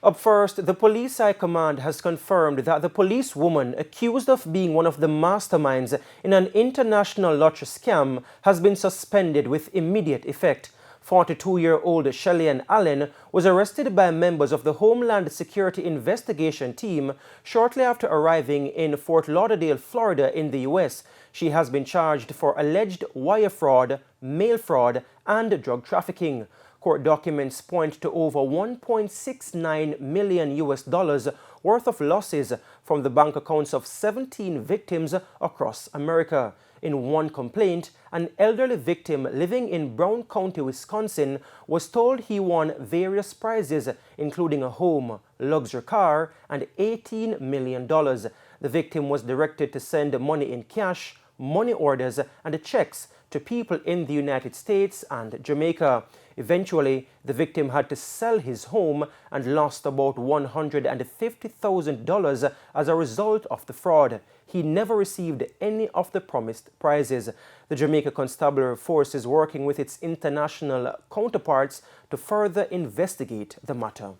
Up first, the police high command has confirmed that the policewoman accused of being one of the masterminds in an international lottery scam has been suspended with immediate effect. 42-year-old Shellyanne Allen was arrested by members of the Homeland Security Investigation Team shortly after arriving in Fort Lauderdale, Florida in the U.S. She has been charged for alleged wire fraud, mail fraud, and drug trafficking. Court documents point to over $1.69 million worth of losses from the bank accounts of 17 victims across America. In one complaint, an elderly victim living in Brown County, Wisconsin, was told he won various prizes, including a home, luxury car, and $18 million. The victim was directed to send money in cash, money orders, and checks to people in the United States and Jamaica. Eventually, the victim had to sell his home and lost about $150,000 as a result of the fraud. He never received any of the promised prizes. The Jamaica Constabulary Force is working with its international counterparts to further investigate the matter.